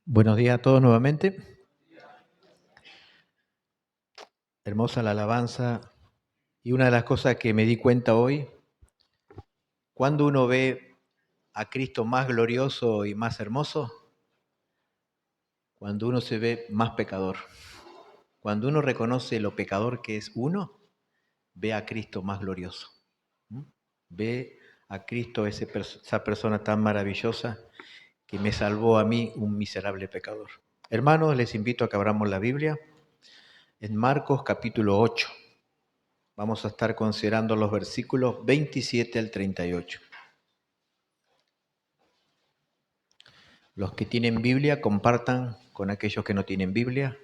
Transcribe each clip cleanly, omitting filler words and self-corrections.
Buenos días a todos nuevamente. Hermosa la alabanza. Y una de las cosas que me di cuenta hoy, cuando uno ve a Cristo más glorioso y más hermoso, cuando uno se ve más pecador. Cuando uno reconoce lo pecador que es uno, ve a Cristo más glorioso. ¿Mm? Ve a Cristo, esa persona tan maravillosa que me salvó a mí, un miserable pecador. Hermanos, les invito a que abramos la Biblia en Marcos capítulo 8. Vamos a estar considerando los versículos 27 al 38. Los que tienen Biblia, compartan con aquellos que no tienen Biblia.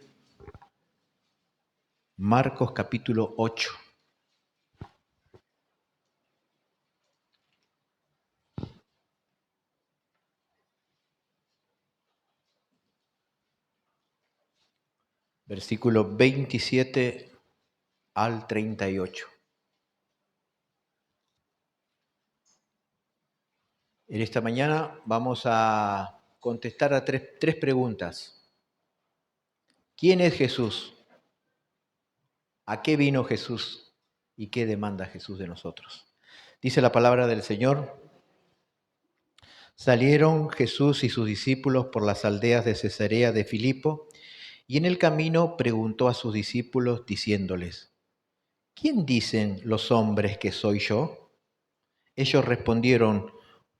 Marcos capítulo 8. Versículo 27 al 38. En esta mañana vamos a contestar a tres preguntas. ¿Quién es Jesús? ¿A qué vino Jesús? ¿Y qué demanda Jesús de nosotros? Dice la palabra del Señor: salieron Jesús y sus discípulos por las aldeas de Cesarea de Filipo, y en el camino preguntó a sus discípulos diciéndoles: ¿quién dicen los hombres que soy yo? Ellos respondieron: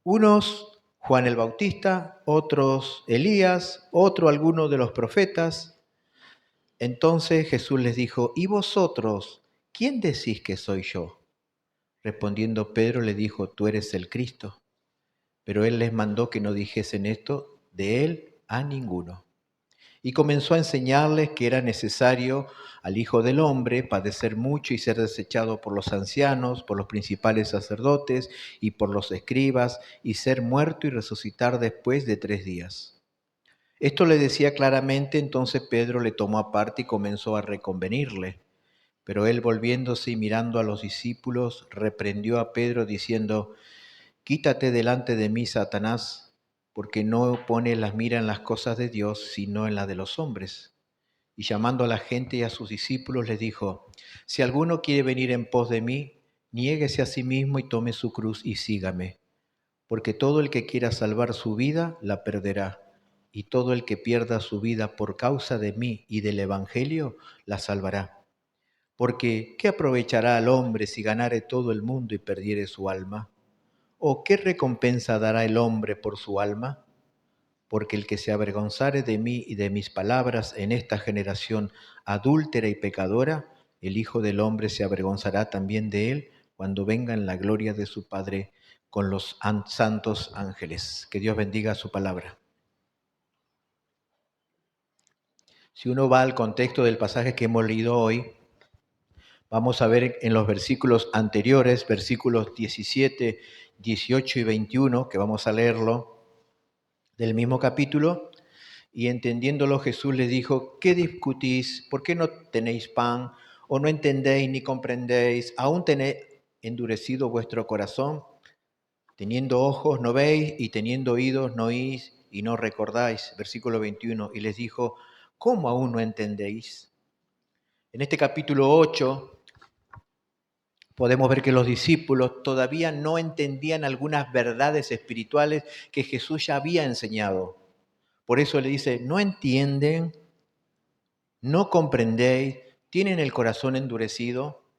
unos Juan el Bautista, otros Elías, otro alguno de los profetas. Entonces Jesús les dijo: ¿y vosotros, quién decís que soy yo? Respondiendo Pedro le dijo: tú eres el Cristo. Pero él les mandó que no dijesen esto de él a ninguno. Y comenzó a enseñarles que era necesario al Hijo del Hombre padecer mucho y ser desechado por los ancianos, por los principales sacerdotes y por los escribas, y ser muerto y resucitar después de 3 días. Esto le decía claramente. Entonces Pedro le tomó aparte y comenzó a reconvenirle. Pero él, volviéndose y mirando a los discípulos, reprendió a Pedro diciendo: quítate delante de mí, Satanás, porque no pones las miras en las cosas de Dios, sino en las de los hombres. Y llamando a la gente y a sus discípulos les dijo: si alguno quiere venir en pos de mí, niéguese a sí mismo y tome su cruz y sígame. Porque todo el que quiera salvar su vida, la perderá. Y todo el que pierda su vida por causa de mí y del Evangelio, la salvará. Porque ¿qué aprovechará al hombre si ganare todo el mundo y perdiere su alma? ¿O qué recompensa dará el hombre por su alma? Porque el que se avergonzare de mí y de mis palabras en esta generación adúltera y pecadora, el Hijo del Hombre se avergonzará también de él cuando venga en la gloria de su Padre con los santos ángeles. Que Dios bendiga su palabra. Si uno va al contexto del pasaje que hemos leído hoy, vamos a ver en los versículos anteriores, versículos 17, 18 y 21, que vamos a leerlo, del mismo capítulo. Y entendiéndolo, Jesús les dijo: ¿qué discutís? ¿Por qué no tenéis pan? ¿O no entendéis ni comprendéis? ¿Aún tenéis endurecido vuestro corazón? Teniendo ojos no veis, y teniendo oídos no oís, y no recordáis. Versículo 21. Y les dijo: ¿cómo aún no entendéis? En este capítulo 8 podemos ver que los discípulos todavía no entendían algunas verdades espirituales que Jesús ya había enseñado. Por eso le dice: no entienden, no comprendéis, tienen el corazón endurecido.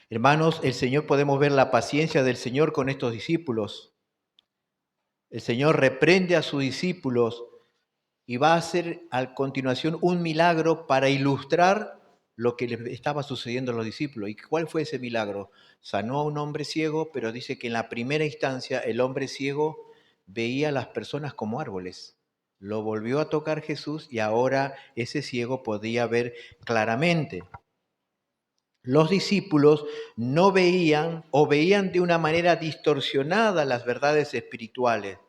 Hermanos, el Señor, podemos ver la paciencia del Señor con estos discípulos. El Señor reprende a sus discípulos y va a hacer a continuación un milagro para ilustrar lo que le estaba sucediendo a los discípulos. ¿Y cuál fue ese milagro? Sanó a un hombre ciego, pero dice que en la primera instancia el hombre ciego veía a las personas como árboles. Lo volvió a tocar Jesús y ahora ese ciego podía ver claramente. Los discípulos no veían, o veían de una manera distorsionada, las verdades espirituales.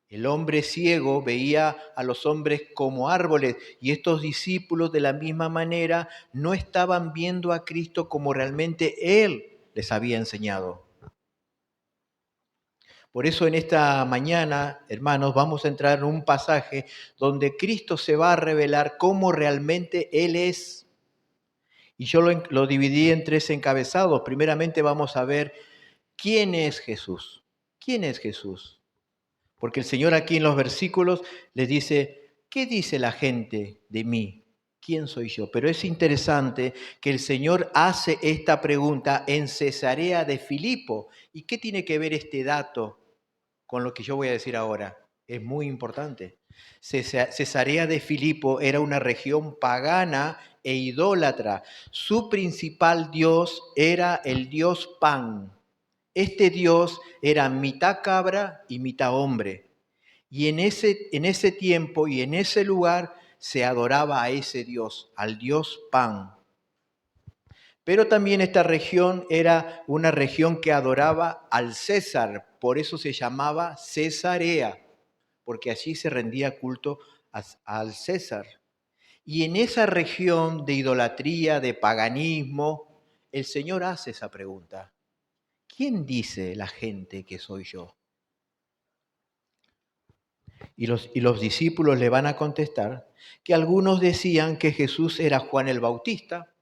El hombre ciego veía a los hombres como árboles, y estos discípulos de la misma manera no estaban viendo a Cristo como realmente Él les había enseñado. Por eso en esta mañana, hermanos, vamos a entrar en un pasaje donde Cristo se va a revelar cómo realmente Él es. Y yo lo dividí en tres encabezados. Primeramente vamos a ver quién es Jesús. ¿Quién es Jesús? Porque el Señor aquí en los versículos les dice, ¿qué dice la gente de mí? ¿Quién soy yo? Pero es interesante que el Señor hace esta pregunta en Cesarea de Filipo. ¿Y qué tiene que ver este dato con lo que yo voy a decir ahora? Es muy importante. Cesarea de Filipo era una región pagana e idólatra. Su principal dios era el dios Pan. Este dios era mitad cabra y mitad hombre. Y en ese tiempo y en ese lugar se adoraba a ese dios, al dios Pan. Pero también esta región era una región que adoraba al César, por eso se llamaba Cesarea, porque allí se rendía culto al César. Y en esa región de idolatría, de paganismo, el Señor hace esa pregunta. ¿Quién dice la gente que soy yo? Y los discípulos le van a contestar que algunos decían que Jesús era Juan el Bautista,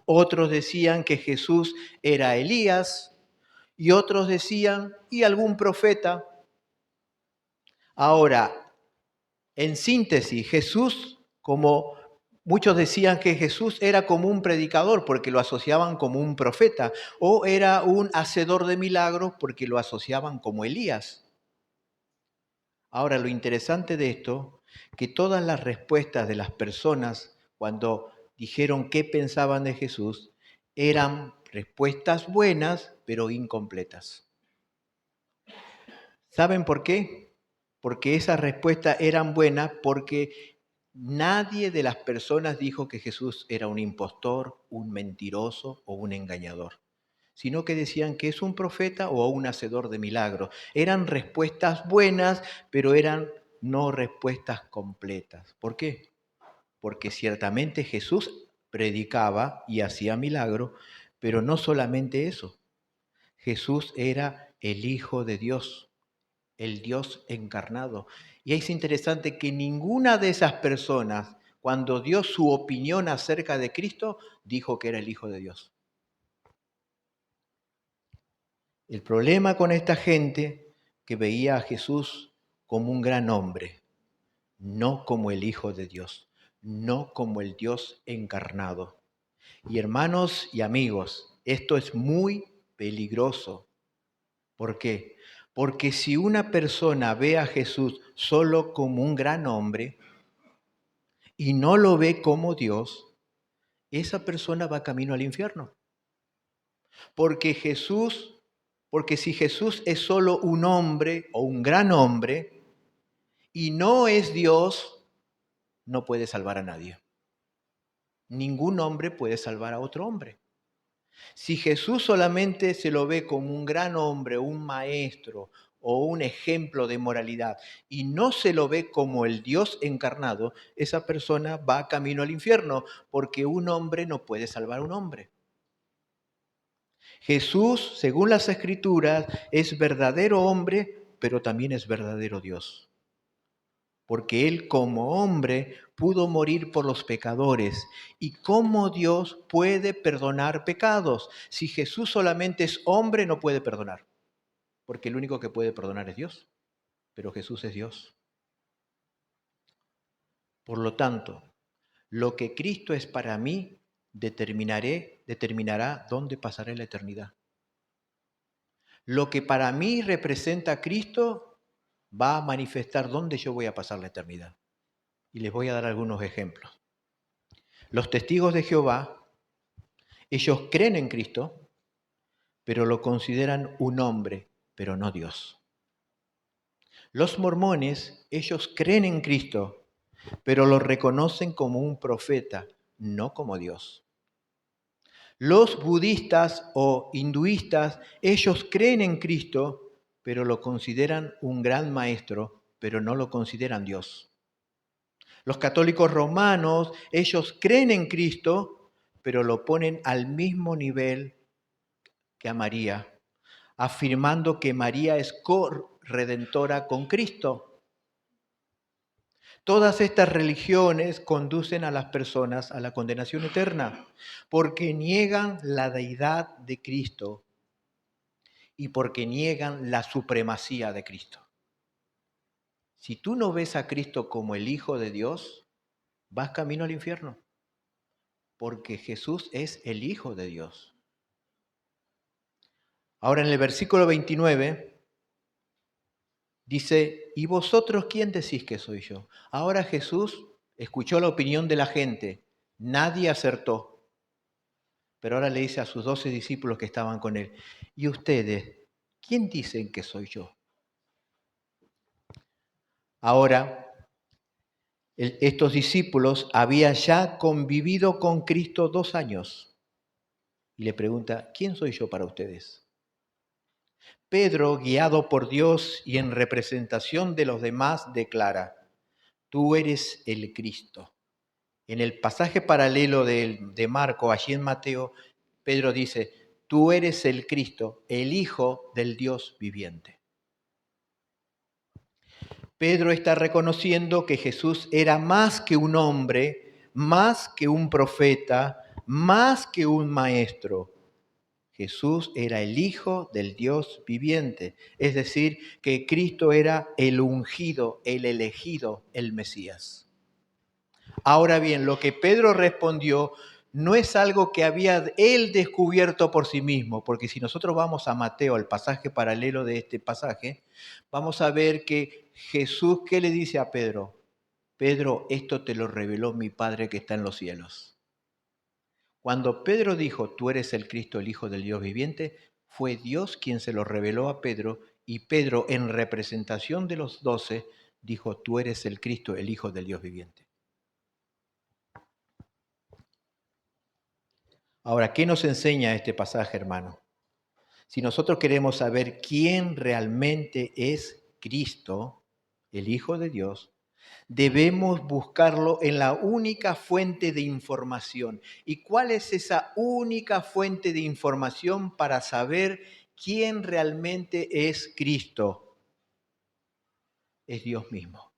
otros decían que Jesús era Elías y otros decían, y algún profeta. Ahora, en síntesis, Jesús, como muchos decían que Jesús era como un predicador porque lo asociaban como un profeta, o era un hacedor de milagros porque lo asociaban como Elías. Ahora, lo interesante de esto, que todas las respuestas de las personas cuando dijeron qué pensaban de Jesús, eran respuestas buenas, pero incompletas. ¿Saben por qué? Porque esas respuestas eran buenas porque nadie de las personas dijo que Jesús era un impostor, un mentiroso o un engañador, sino que decían que es un profeta o un hacedor de milagros. Eran respuestas buenas, pero eran no respuestas completas. ¿Por qué? Porque ciertamente Jesús predicaba y hacía milagros, pero no solamente eso. Jesús era el Hijo de Dios, el Dios encarnado. Y es interesante que ninguna de esas personas, cuando dio su opinión acerca de Cristo, dijo que era el Hijo de Dios. El problema con esta gente que veía a Jesús como un gran hombre, no como el Hijo de Dios, no como el Dios encarnado. Y hermanos y amigos, esto es muy peligroso. ¿Por qué? Porque si una persona ve a Jesús solo como un gran hombre y no lo ve como Dios, esa persona va camino al infierno. Porque si Jesús es solo un hombre o un gran hombre y no es Dios, no puede salvar a nadie. Ningún hombre puede salvar a otro hombre. Si Jesús solamente se lo ve como un gran hombre, un maestro o un ejemplo de moralidad y no se lo ve como el Dios encarnado, esa persona va camino al infierno porque un hombre no puede salvar a un hombre. Jesús, según las Escrituras, es verdadero hombre, pero también es verdadero Dios. Porque Él como hombre pudo morir por los pecadores. ¿Y cómo Dios puede perdonar pecados? Si Jesús solamente es hombre, no puede perdonar. Porque el único que puede perdonar es Dios. Pero Jesús es Dios. Por lo tanto, lo que Cristo es para mí, determinará dónde pasaré la eternidad. Lo que para mí representa a Cristo va a manifestar dónde yo voy a pasar la eternidad. Y les voy a dar algunos ejemplos. Los testigos de Jehová, ellos creen en Cristo, pero lo consideran un hombre, pero no Dios. Los mormones, ellos creen en Cristo, pero lo reconocen como un profeta, no como Dios. Los budistas o hinduistas, ellos creen en Cristo, pero lo consideran un gran maestro, pero no lo consideran Dios. Los católicos romanos, ellos creen en Cristo, pero lo ponen al mismo nivel que a María, afirmando que María es corredentora con Cristo. Todas estas religiones conducen a las personas a la condenación eterna porque niegan la deidad de Cristo y porque niegan la supremacía de Cristo. Si tú no ves a Cristo como el Hijo de Dios, vas camino al infierno, porque Jesús es el Hijo de Dios. Ahora en el versículo 29 dice, ¿y vosotros quién decís que soy yo? Ahora Jesús escuchó la opinión de la gente, nadie acertó, pero ahora le dice a sus 12 discípulos que estaban con él, ¿y ustedes quién dicen que soy yo? Ahora, estos discípulos habían ya convivido con Cristo 2 años y le pregunta, ¿quién soy yo para ustedes? Pedro, guiado por Dios y en representación de los demás, declara, tú eres el Cristo. En el pasaje paralelo de Marco, allí en Mateo, Pedro dice, tú eres el Cristo, el Hijo del Dios viviente. Pedro está reconociendo que Jesús era más que un hombre, más que un profeta, más que un maestro. Jesús era el Hijo del Dios viviente, es decir, que Cristo era el ungido, el elegido, el Mesías. Ahora bien, lo que Pedro respondió no es algo que había él descubierto por sí mismo, porque si nosotros vamos a Mateo, al pasaje paralelo de este pasaje, vamos a ver que Jesús, ¿qué le dice a Pedro? Pedro, esto te lo reveló mi Padre que está en los cielos. Cuando Pedro dijo, tú eres el Cristo, el Hijo del Dios viviente, fue Dios quien se lo reveló a Pedro y Pedro, en representación de los 12, dijo, tú eres el Cristo, el Hijo del Dios viviente. Ahora, ¿qué nos enseña este pasaje, hermano? Si nosotros queremos saber quién realmente es Cristo, el Hijo de Dios, debemos buscarlo en la única fuente de información. ¿Y cuál es esa única fuente de información para saber quién realmente es Cristo? Es Dios mismo,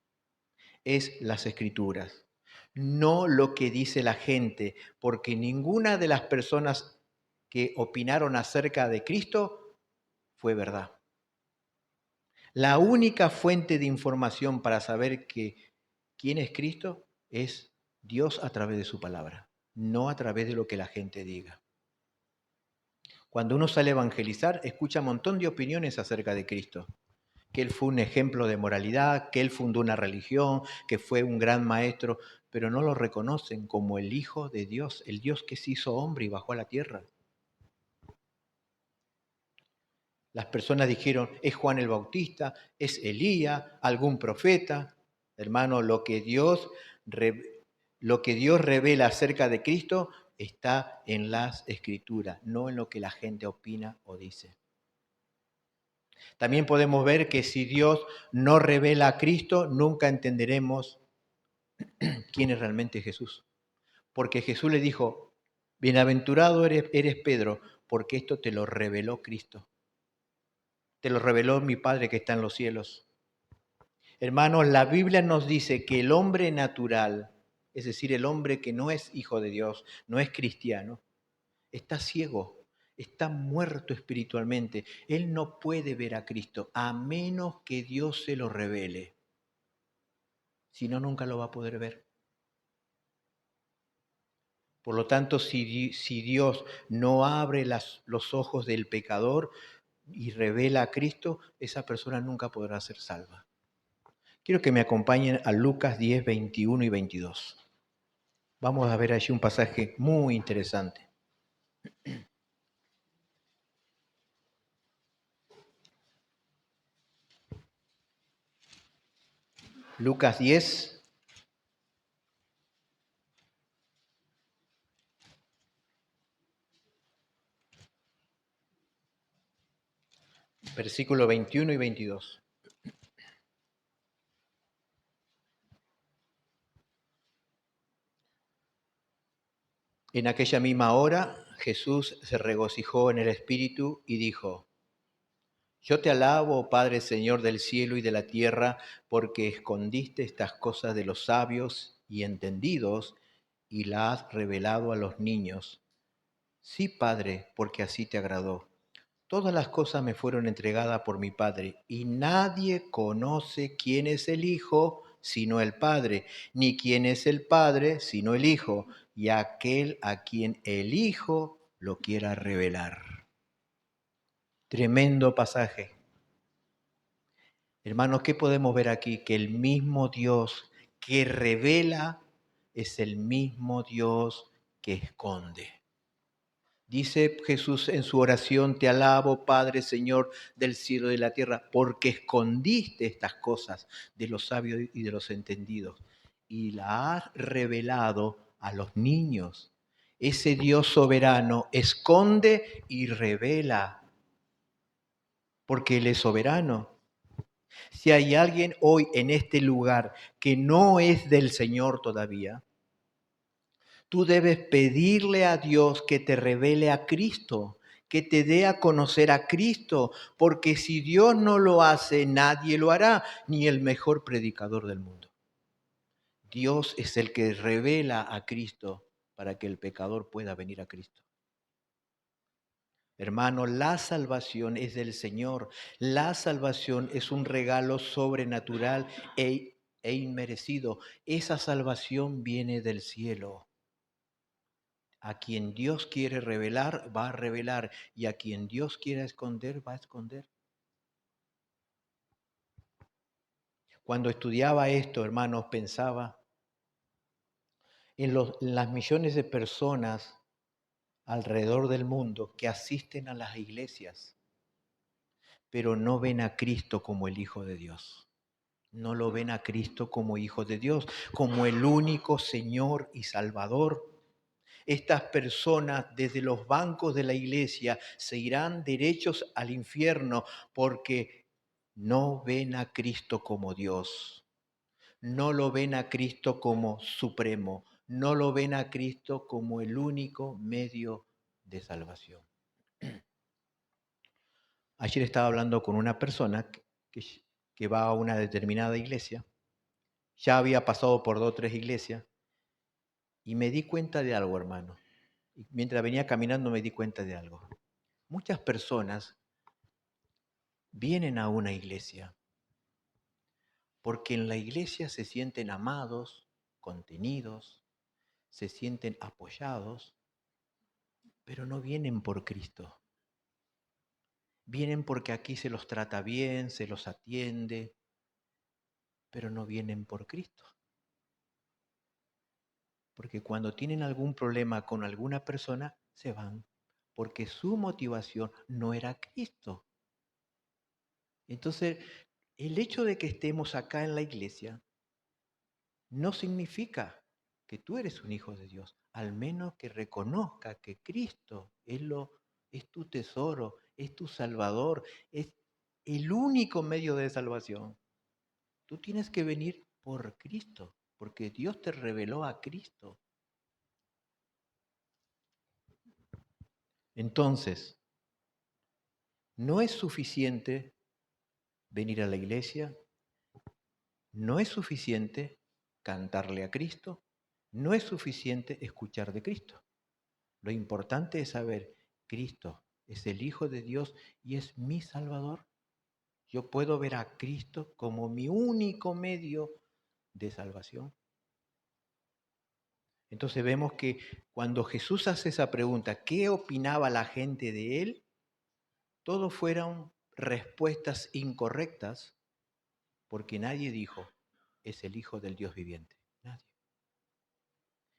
es las Escrituras, no lo que dice la gente, porque ninguna de las personas que opinaron acerca de Cristo fue verdad. La única fuente de información para saber quién es Cristo es Dios a través de su palabra, no a través de lo que la gente diga. Cuando uno sale a evangelizar, escucha un montón de opiniones acerca de Cristo, que Él fue un ejemplo de moralidad, que Él fundó una religión, que fue un gran maestro, pero no lo reconocen como el Hijo de Dios, el Dios que se hizo hombre y bajó a la tierra. Las personas dijeron, es Juan el Bautista, es Elías, algún profeta. Hermano, lo que Dios revela acerca de Cristo está en las Escrituras, no en lo que la gente opina o dice. También podemos ver que si Dios no revela a Cristo, nunca entenderemos quién es realmente Jesús. Porque Jesús le dijo, bienaventurado eres Pedro, porque esto te lo reveló Cristo. Te lo reveló mi Padre que está en los cielos. Hermanos, la Biblia nos dice que el hombre natural, es decir, el hombre que no es hijo de Dios, no es cristiano, está ciego, está muerto espiritualmente. Él no puede ver a Cristo a menos que Dios se lo revele. Si no, nunca lo va a poder ver. Por lo tanto, si Dios no abre los ojos del pecador y revela a Cristo, esa persona nunca podrá ser salva. Quiero que me acompañen a Lucas 10, 21 y 22. Vamos a ver allí un pasaje muy interesante. Lucas 10, versículo 21 y 22. En aquella misma hora Jesús se regocijó en el Espíritu y dijo, Yo te alabo, Padre Señor del cielo y de la tierra, porque escondiste estas cosas de los sabios y entendidos y las has revelado a los niños. Sí, Padre, porque así te agradó. Todas las cosas me fueron entregadas por mi Padre, y nadie conoce quién es el Hijo sino el Padre, ni quién es el Padre sino el Hijo, y aquel a quien el Hijo lo quiera revelar. Tremendo pasaje. Hermanos, ¿qué podemos ver aquí? Que el mismo Dios que revela es el mismo Dios que esconde. Dice Jesús en su oración, te alabo, Padre, Señor del cielo y de la tierra, porque escondiste estas cosas de los sabios y de los entendidos y las has revelado a los niños. Ese Dios soberano esconde y revela, porque Él es soberano. Si hay alguien hoy en este lugar que no es del Señor todavía, tú debes pedirle a Dios que te revele a Cristo, que te dé a conocer a Cristo, porque si Dios no lo hace, nadie lo hará, ni el mejor predicador del mundo. Dios es el que revela a Cristo para que el pecador pueda venir a Cristo. Hermano, la salvación es del Señor. La salvación es un regalo sobrenatural e inmerecido. Esa salvación viene del cielo. A quien Dios quiere revelar, va a revelar. Y a quien Dios quiere esconder, va a esconder. Cuando estudiaba esto, hermanos, pensaba en las millones de personas alrededor del mundo que asisten a las iglesias, pero no ven a Cristo como el Hijo de Dios. No lo ven a Cristo como Hijo de Dios, como el único Señor y Salvador. Estas personas desde los bancos de la iglesia se irán derechos al infierno porque no ven a Cristo como Dios, no lo ven a Cristo como supremo, no lo ven a Cristo como el único medio de salvación. Ayer estaba hablando con una persona que va a una determinada iglesia, ya había pasado por 2 o 3 iglesias y me di cuenta de algo, hermano. Y mientras venía caminando me di cuenta de algo. Muchas personas vienen a una iglesia porque en la iglesia se sienten amados, contenidos, se sienten apoyados, pero no vienen por Cristo. Vienen porque aquí se los trata bien, se los atiende, pero no vienen por Cristo. Porque cuando tienen algún problema con alguna persona, se van, porque su motivación no era Cristo. Entonces, el hecho de que estemos acá en la iglesia no significa que tú eres un hijo de Dios, al menos que reconozca que Cristo es tu tesoro, es tu salvador, es el único medio de salvación. Tú tienes que venir por Cristo, porque Dios te reveló a Cristo. Entonces, no es suficiente venir a la iglesia, no es suficiente cantarle a Cristo, no es suficiente escuchar de Cristo. Lo importante es saber, Cristo es el Hijo de Dios y es mi Salvador. Yo puedo ver a Cristo como mi único medio de salvación. Entonces vemos que cuando Jesús hace esa pregunta, ¿qué opinaba la gente de él? Todo fueron respuestas incorrectas porque nadie dijo, es el Hijo del Dios viviente. Nadie.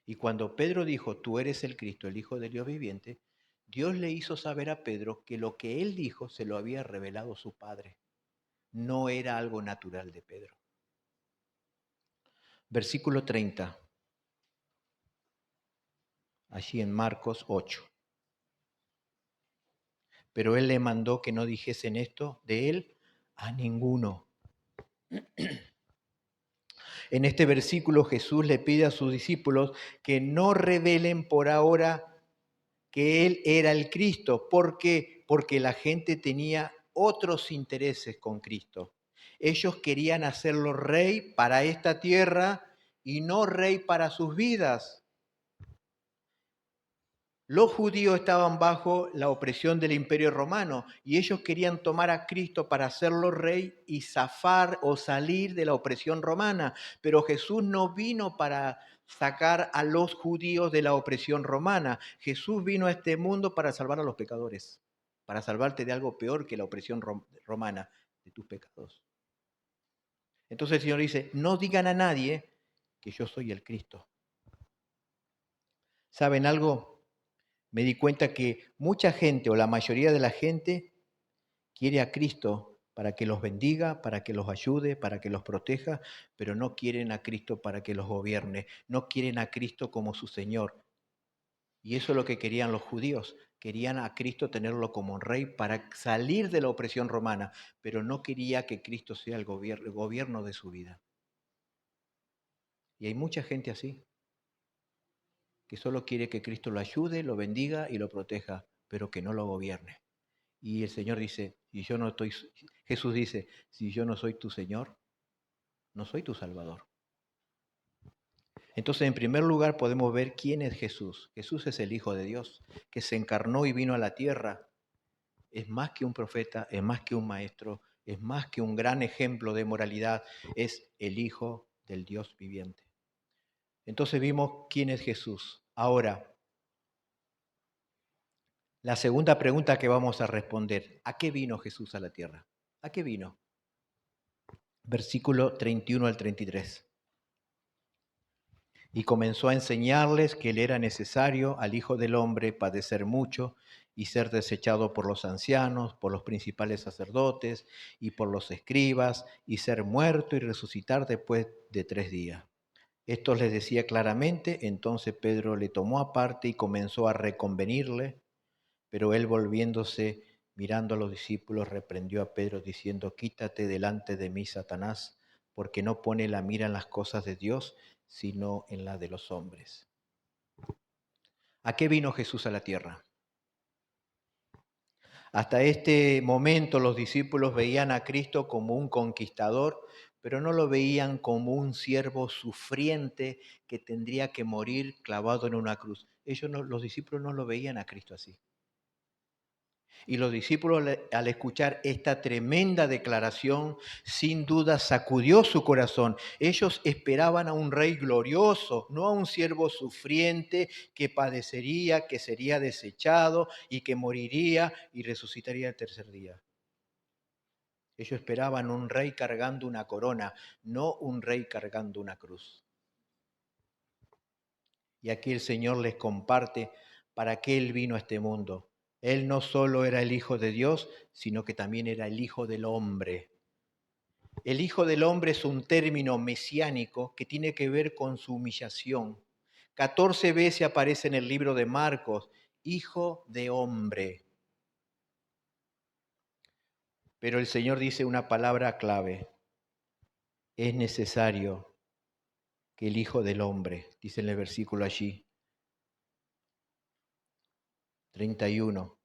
Y cuando Pedro dijo, tú eres el Cristo, el Hijo del Dios viviente, Dios le hizo saber a Pedro que lo que él dijo se lo había revelado su Padre. No era algo natural de Pedro. Versículo 30, allí en Marcos 8. Pero él le mandó que no dijesen esto de él a ninguno. En este versículo Jesús le pide a sus discípulos que no revelen por ahora que él era el Cristo. ¿Por qué? Porque la gente tenía otros intereses con Cristo. Ellos querían hacerlo rey para esta tierra y no rey para sus vidas. Los judíos estaban bajo la opresión del Imperio Romano y ellos querían tomar a Cristo para hacerlo rey y zafar o salir de la opresión romana. Pero Jesús no vino para sacar a los judíos de la opresión romana. Jesús vino a este mundo para salvar a los pecadores, para salvarte de algo peor que la opresión romana, de tus pecados. Entonces el Señor dice, no digan a nadie que yo soy el Cristo. ¿Saben algo? Me di cuenta que mucha gente o la mayoría de la gente quiere a Cristo para que los bendiga, para que los ayude, para que los proteja, pero no quieren a Cristo para que los gobierne, no quieren a Cristo como su Señor. Y eso es lo que querían los judíos, querían a Cristo tenerlo como rey para salir de la opresión romana, pero no quería que Cristo sea el gobierno de su vida. Y hay mucha gente así, que solo quiere que Cristo lo ayude, lo bendiga y lo proteja, pero que no lo gobierne. Y el Señor dice, Jesús dice, si yo no soy tu Señor, no soy tu Salvador. Entonces, en primer lugar, podemos ver quién es Jesús. Jesús es el Hijo de Dios, que se encarnó y vino a la tierra. Es más que un profeta, es más que un maestro, es más que un gran ejemplo de moralidad, es el Hijo del Dios viviente. Entonces vimos quién es Jesús. Ahora, la segunda pregunta que vamos a responder, ¿a qué vino Jesús a la tierra? ¿A qué vino? Versículo 31 al 33. Y comenzó a enseñarles que le era necesario al Hijo del Hombre padecer mucho y ser desechado por los ancianos, por los principales sacerdotes y por los escribas, y ser muerto y resucitar después de 3 días. Esto les decía claramente, entonces Pedro le tomó aparte y comenzó a reconvenirle, pero él volviéndose, mirando a los discípulos, reprendió a Pedro diciendo, quítate delante de mí, Satanás, porque no pone la mira en las cosas de Dios, sino en la de los hombres. ¿A qué vino Jesús a la tierra? Hasta este momento los discípulos veían a Cristo como un conquistador, pero no lo veían como un siervo sufriente que tendría que morir clavado en una cruz. Los discípulos no lo veían a Cristo así. Y los discípulos, al escuchar esta tremenda declaración, sin duda sacudió su corazón. Ellos esperaban a un rey glorioso, no a un siervo sufriente que padecería, que sería desechado y que moriría y resucitaría el tercer día. Ellos esperaban un rey cargando una corona, no un rey cargando una cruz. Y aquí el Señor les comparte para qué Él vino a este mundo. Él no solo era el Hijo de Dios, sino que también era el Hijo del Hombre. El Hijo del Hombre es un término mesiánico que tiene que ver con su humillación. 14 veces aparece en el libro de Marcos, Hijo de Hombre. Pero el Señor dice una palabra clave. Es necesario que el Hijo del Hombre, dice en el versículo allí, 31,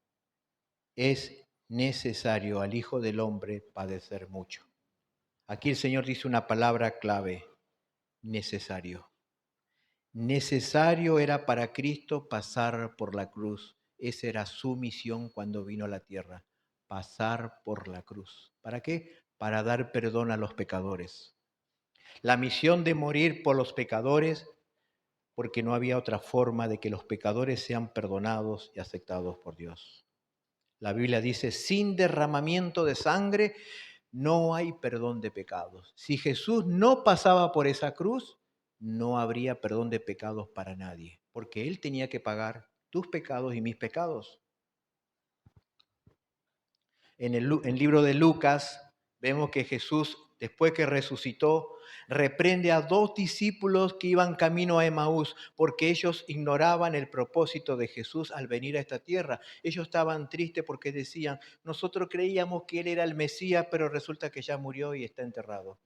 es necesario al Hijo del Hombre padecer mucho. Aquí el Señor dice una palabra clave, necesario. Necesario era para Cristo pasar por la cruz. Esa era su misión cuando vino a la tierra, pasar por la cruz. ¿Para qué? Para dar perdón a los pecadores. La misión de morir por los pecadores, porque no había otra forma de que los pecadores sean perdonados y aceptados por Dios. La Biblia dice, sin derramamiento de sangre no hay perdón de pecados. Si Jesús no pasaba por esa cruz, no habría perdón de pecados para nadie, porque Él tenía que pagar tus pecados y mis pecados. En el libro de Lucas vemos que Jesús, después que resucitó, reprende a 2 discípulos que iban camino a Emaús porque ellos ignoraban el propósito de Jesús al venir a esta tierra. Ellos estaban tristes porque decían, nosotros creíamos que Él era el Mesías, pero resulta que ya murió y está enterrado.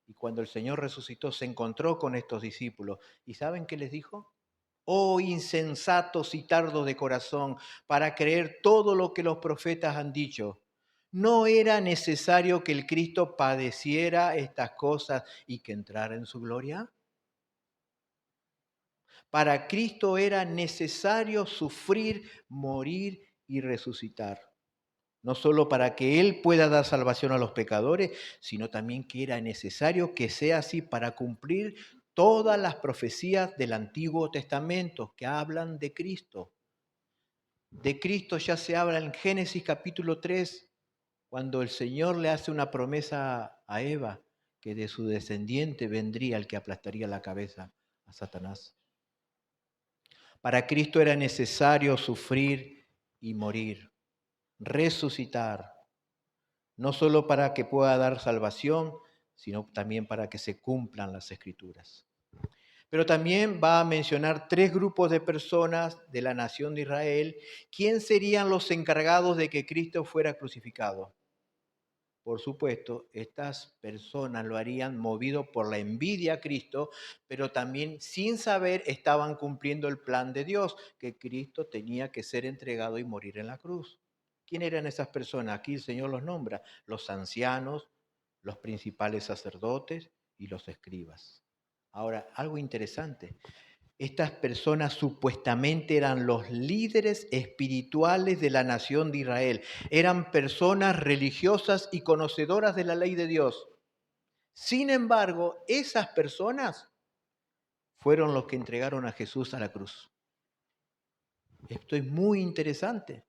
Y cuando el Señor resucitó, se encontró con estos discípulos. ¿Y saben qué les dijo? Oh insensatos y tardos de corazón, para creer todo lo que los profetas han dicho. ¿No era necesario que el Cristo padeciera estas cosas y que entrara en su gloria? Para Cristo era necesario sufrir, morir y resucitar. No solo para que Él pueda dar salvación a los pecadores, sino también que era necesario que sea así para cumplir todas las profecías del Antiguo Testamento que hablan de Cristo. De Cristo ya se habla en Génesis capítulo 3, cuando el Señor le hace una promesa a Eva, que de su descendiente vendría el que aplastaría la cabeza a Satanás. Para Cristo era necesario sufrir y morir, resucitar, no solo para que pueda dar salvación, sino también para que se cumplan las Escrituras. Pero también va a mencionar tres grupos de personas de la nación de Israel. ¿Quién serían los encargados de que Cristo fuera crucificado? Por supuesto, estas personas lo harían movido por la envidia a Cristo, pero también sin saber estaban cumpliendo el plan de Dios, que Cristo tenía que ser entregado y morir en la cruz. ¿Quién eran esas personas? Aquí el Señor los nombra, los ancianos, los principales sacerdotes y los escribas. Ahora, algo interesante. Estas personas supuestamente eran los líderes espirituales de la nación de Israel. Eran personas religiosas y conocedoras de la ley de Dios. Sin embargo, esas personas fueron los que entregaron a Jesús a la cruz. Esto es muy interesante.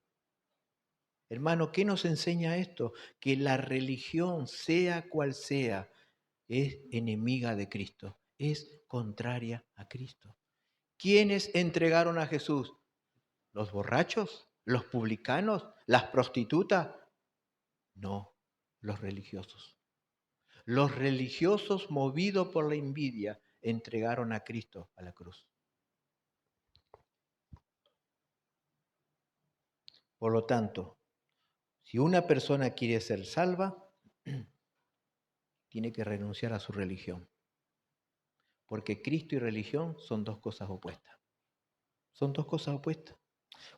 Hermano, ¿qué nos enseña esto? Que la religión, sea cual sea, es enemiga de Cristo, es contraria a Cristo. ¿Quiénes entregaron a Jesús? ¿Los borrachos? ¿Los publicanos? ¿Las prostitutas? No, los religiosos. Los religiosos, movidos por la envidia, entregaron a Cristo a la cruz. Por lo tanto, si una persona quiere ser salva, tiene que renunciar a su religión. Porque Cristo y religión son dos cosas opuestas. Son dos cosas opuestas.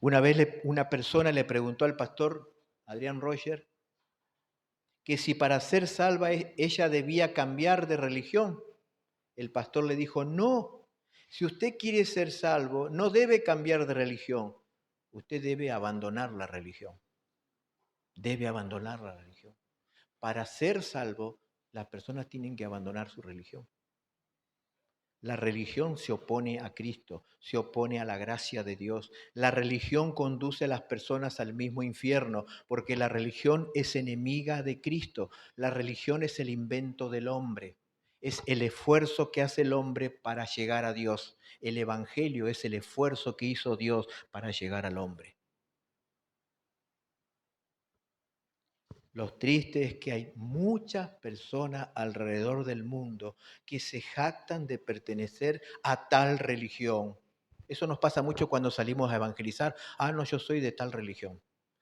Una vez una persona le preguntó al pastor Adrián Roger que si para ser salva ella debía cambiar de religión. El pastor le dijo, no, si usted quiere ser salvo, no debe cambiar de religión. Usted debe abandonar la religión. Debe abandonar la religión. Para ser salvo, las personas tienen que abandonar su religión. La religión se opone a Cristo, se opone a la gracia de Dios. La religión conduce a las personas al mismo infierno, porque la religión es enemiga de Cristo. La religión es el invento del hombre, es el esfuerzo que hace el hombre para llegar a Dios. El Evangelio es el esfuerzo que hizo Dios para llegar al hombre. Lo triste es que hay muchas personas alrededor del mundo que se jactan de pertenecer a tal religión. Eso nos pasa mucho cuando salimos a evangelizar. Ah, no, yo soy de tal religión.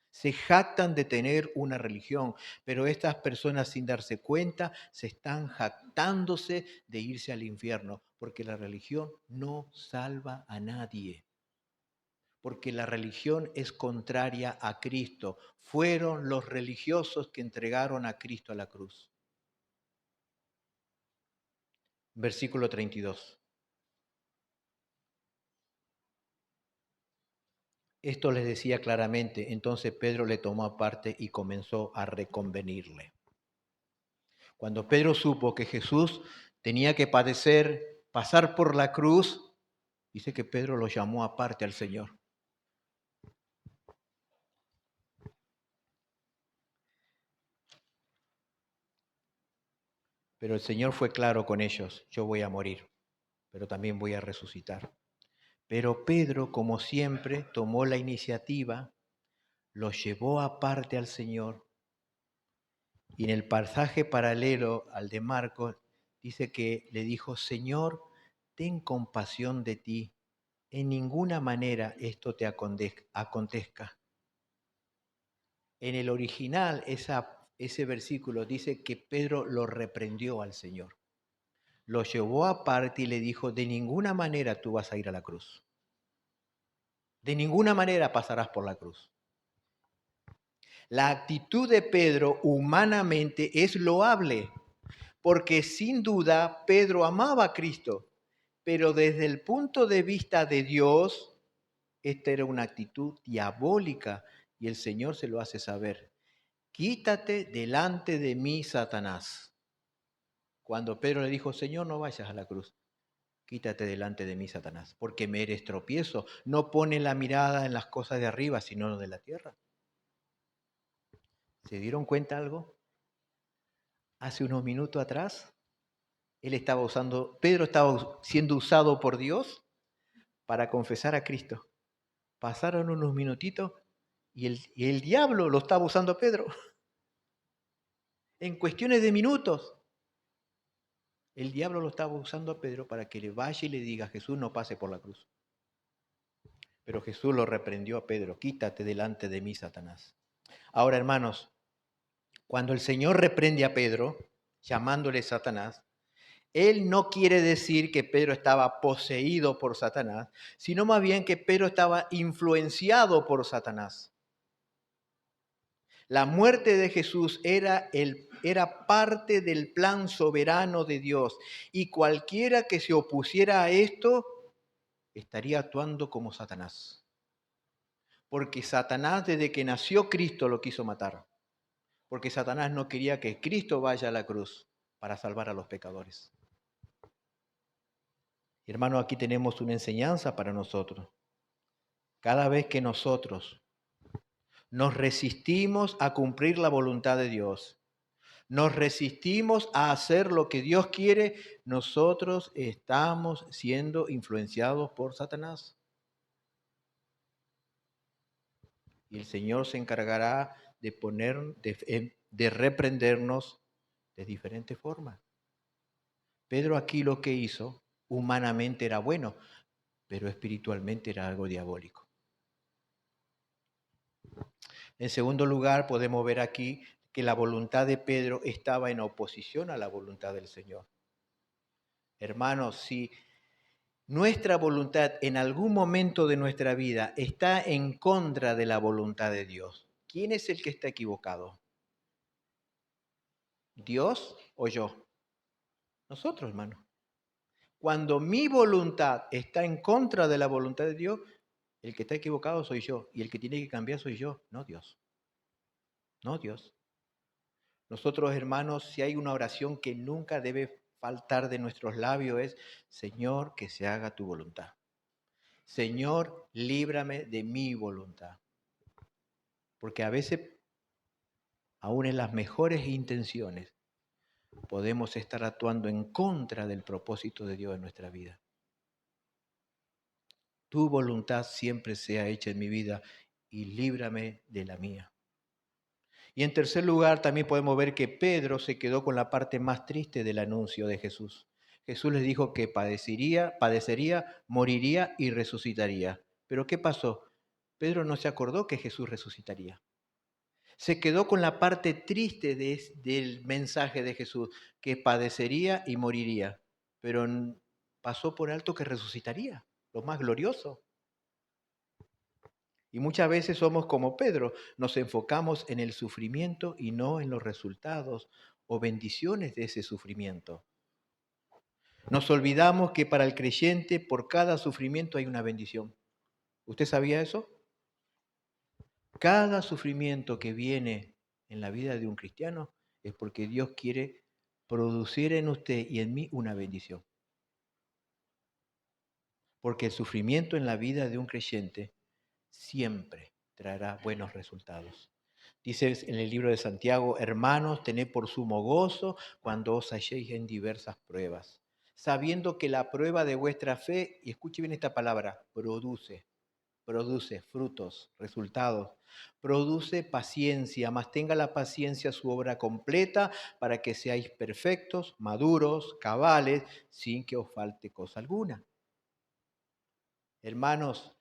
Se jactan de tener una religión, pero estas personas sin darse cuenta se están jactándose de irse al infierno, porque la religión no salva a nadie, porque la religión es contraria a Cristo. Fueron los religiosos que entregaron a Cristo a la cruz. Versículo 32. Esto les decía claramente, entonces Pedro le tomó aparte y comenzó a reconvenirle. Cuando Pedro supo que Jesús tenía que padecer, pasar por la cruz, dice que Pedro lo llamó aparte al Señor. Pero el Señor fue claro con ellos, yo voy a morir, pero también voy a resucitar. Pero Pedro, como siempre, tomó la iniciativa, lo llevó aparte al Señor y en el pasaje paralelo al de Marcos dice que le dijo, Señor, ten compasión de ti, en ninguna manera esto te acontezca. En el original ese versículo dice que Pedro lo reprendió al Señor. Lo llevó aparte y le dijo, de ninguna manera tú vas a ir a la cruz. De ninguna manera pasarás por la cruz. La actitud de Pedro humanamente es loable, porque sin duda Pedro amaba a Cristo, pero desde el punto de vista de Dios, esta era una actitud diabólica y el Señor se lo hace saber. Quítate delante de mí, Satanás. Cuando Pedro le dijo, Señor, no vayas a la cruz, quítate delante de mí, Satanás, porque me eres tropiezo. No pone la mirada en las cosas de arriba, sino de la tierra. ¿Se dieron cuenta algo? Hace unos minutos atrás, Pedro estaba siendo usado por Dios para confesar a Cristo. Pasaron unos minutitos y el diablo lo estaba usando a Pedro. En cuestiones de minutos, el diablo lo estaba usando a Pedro para que le vaya y le diga, Jesús no pase por la cruz. Pero Jesús lo reprendió a Pedro, quítate delante de mí, Satanás. Ahora, hermanos, cuando el Señor reprende a Pedro, llamándole Satanás, Él no quiere decir que Pedro estaba poseído por Satanás, sino más bien que Pedro estaba influenciado por Satanás. La muerte de Jesús era parte del plan soberano de Dios y cualquiera que se opusiera a esto estaría actuando como Satanás. Porque Satanás desde que nació Cristo lo quiso matar. Porque Satanás no quería que Cristo vaya a la cruz para salvar a los pecadores. Hermano, aquí tenemos una enseñanza para nosotros. Cada vez que nosotros nos resistimos a cumplir la voluntad de Dios, nos resistimos a hacer lo que Dios quiere, nosotros estamos siendo influenciados por Satanás. Y el Señor se encargará de reprendernos de diferentes formas. Pedro aquí lo que hizo humanamente era bueno, pero espiritualmente era algo diabólico. En segundo lugar, podemos ver aquí que la voluntad de Pedro estaba en oposición a la voluntad del Señor. Hermanos, si nuestra voluntad en algún momento de nuestra vida está en contra de la voluntad de Dios, ¿quién es el que está equivocado? ¿Dios o yo? Nosotros, hermano. Cuando mi voluntad está en contra de la voluntad de Dios, el que está equivocado soy yo y el que tiene que cambiar soy yo, no Dios. No Dios. Nosotros, hermanos, si hay una oración que nunca debe faltar de nuestros labios es, Señor, que se haga tu voluntad. Señor, líbrame de mi voluntad. Porque a veces, aún en las mejores intenciones, podemos estar actuando en contra del propósito de Dios en nuestra vida. Tu voluntad siempre sea hecha en mi vida y líbrame de la mía. Y en tercer lugar, también podemos ver que Pedro se quedó con la parte más triste del anuncio de Jesús. Jesús les dijo que padecería, moriría y resucitaría. Pero ¿qué pasó? Pedro no se acordó que Jesús resucitaría. Se quedó con la parte triste del mensaje de Jesús, que padecería y moriría. Pero pasó por alto que resucitaría, lo más glorioso. Y muchas veces somos como Pedro, nos enfocamos en el sufrimiento y no en los resultados o bendiciones de ese sufrimiento. Nos olvidamos que para el creyente por cada sufrimiento hay una bendición. ¿Usted sabía eso? Cada sufrimiento que viene en la vida de un cristiano es porque Dios quiere producir en usted y en mí una bendición. Porque el sufrimiento en la vida de un creyente siempre traerá buenos resultados. Dice en el libro de Santiago, hermanos, tened por sumo gozo cuando os halléis en diversas pruebas, sabiendo que la prueba de vuestra fe, y escuche bien esta palabra, produce frutos, resultados, produce paciencia, mas tenga la paciencia su obra completa para que seáis perfectos, maduros, cabales, sin que os falte cosa alguna. Hermanos,